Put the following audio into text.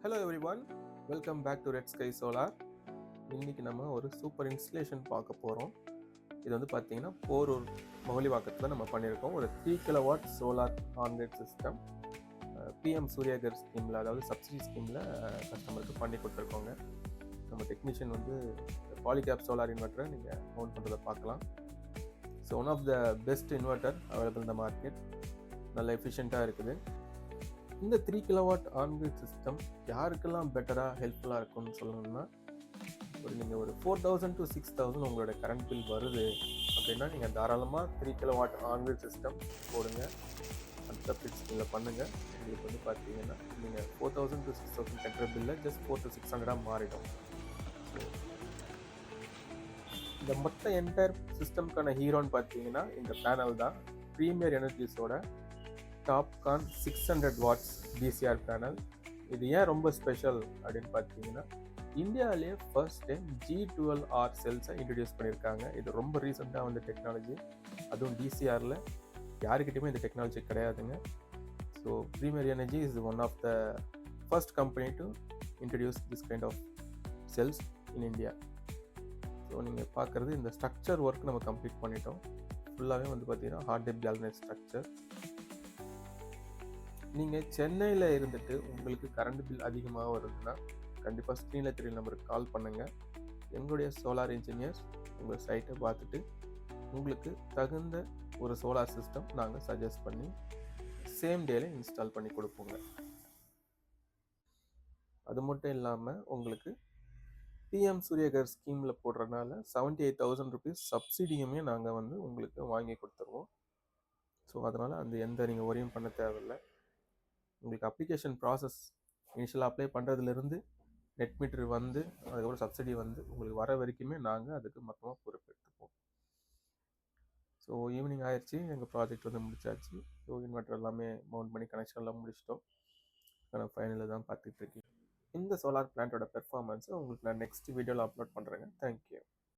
Hello everyone, welcome back to Red Sky Solar. இன்றைக்கி நம்ம ஒரு சூப்பர் இன்ஸ்டலேஷன் பார்க்க போகிறோம். இது வந்து பார்த்தீங்கன்னா போரூர் மௌலிவாக்கத்தில் நம்ம பண்ணியிருக்கோம். ஒரு 3 kilowatt solar on-grid system PM Surya Ghar ஸ்கீமில், அதாவது சப்சிடி ஸ்கீமில் கஸ்டமருக்கு பண்ணி கொடுத்துருக்கோங்க. நம்ம டெக்னீஷியன் வந்து பாலிகேப் சோலார் இன்வெர்ட்டரை நீங்கள் மவுண்ட் பண்ணுறதை பார்க்கலாம். So one of the best inverter available இந்த மார்க்கெட். நல்ல எஃபிஷியண்ட்டாக இருக்குது. இந்த 3 கிலோவாட் ஆன்-கிரிட் சிஸ்டம் யாருக்கெல்லாம் பெட்டராக ஹெல்ப்ஃபுல்லாக இருக்கும்னு சொல்லணும்னா, நீங்கள் ஒரு 4000 to 6000 உங்களோட கரண்ட் பில் வருது அப்படின்னா நீங்கள் தாராளமாக 3 கிலோவாட் ஆன்-கிரிட் சிஸ்டம் போடுங்க. அந்த சப்சிடி ஸ்கீமில் பண்ணுங்கள். உங்களுக்கு வந்து பார்த்தீங்கன்னா நீங்கள் 4000 to 6000 கட்டுற பில்லை ஜஸ்ட் 400 to 600 மாறிடும். ஸோ இந்த மொத்த என்டையர் சிஸ்டம்க்கான ஹீரோன்னு பார்த்தீங்கன்னா இந்த பேனல் தான். ப்ரீமியர் எனர்ஜிஸோட டாப்கான் 600 வாட்ஸ் டிசிஆர் பேனல். இது ஏன் ரொம்ப ஸ்பெஷல் அப்படின்னு பார்த்தீங்கன்னா, இந்தியாவிலேயே ஃபர்ஸ்ட் டைம் G12R செல்ஸை இன்ட்ரடியூஸ் பண்ணியிருக்காங்க. இது ரொம்ப ரீசெண்டாக வந்த டெக்னாலஜி. அதுவும் டிசிஆரில் யாருக்கிட்டையுமே இந்த டெக்னாலஜி கிடையாதுங்க. So Premier Energy is one of the first company to introduce this kind of cells in India. So நீங்கள் பார்க்குறது இந்த ஸ்ட்ரக்சர் ஒர்க் நம்ம கம்ப்ளீட் பண்ணிட்டோம். ஃபுல்லாகவே வந்து பார்த்தீங்கன்னா ஹார்ட் டிப் கேல்வனைஸ் ஸ்ட்ரக்சர். நீங்கள் சென்னையில் இருந்துட்டு உங்களுக்கு கரண்ட் பில் அதிகமாக வருதுன்னா கண்டிப்பாக ஸ்க்ரீனில் தெரிய நம்பருக்கு கால் பண்ணுங்கள். எங்களுடைய சோலார் இன்ஜினியர்ஸ் உங்கள் சைட்டை பார்த்துட்டு உங்களுக்கு தகுந்த ஒரு சோலார் சிஸ்டம் நாங்கள் சஜஸ்ட் பண்ணி சேம் டேல இன்ஸ்டால் பண்ணி கொடுப்போங்க. அது மட்டும் இல்லாமல் உங்களுக்கு பிஎம் சூரியகர் ஸ்கீமில் போடுறதுனால 78,000 rupees சப்சிடியுமே நாங்கள் வந்து உங்களுக்கு வாங்கி கொடுத்துருவோம். ஸோ அதனால் அந்த எந்த நீங்கள் ஒரியும் பண்ண தேவையில்லை. உங்களுக்கு அப்ளிகேஷன் ப்ராசஸ் இனிஷியலாக அப்ளை பண்ணுறதுலேருந்து நெட் மீட்டர் வந்து அதுக்கப்புறம் சப்சிடி வந்து உங்களுக்கு வர வரைக்குமே நாங்கள் அதுக்கு மொத்தமாக பொறுப்பெடுத்துப்போம். ஸோ ஈவினிங் ஆயிடுச்சு, எங்கள் ப்ராஜெக்ட் வந்து முடிச்சாச்சு. ஸோ இன்வெர்ட்டர் எல்லாமே மவுண்ட் பண்ணி கனெக்ஷன்லாம் முடிச்சிட்டோம். ஆனால் ஃபைனலில் தான் பார்த்துட்ருக்கேன். இந்த சோலார் பிளான்ட்டோட பெர்ஃபார்மன்ஸை உங்களுக்கு நான் நெக்ஸ்ட் வீடியோவில் அப்லோட் பண்ணுறேங்க. தேங்க்யூ.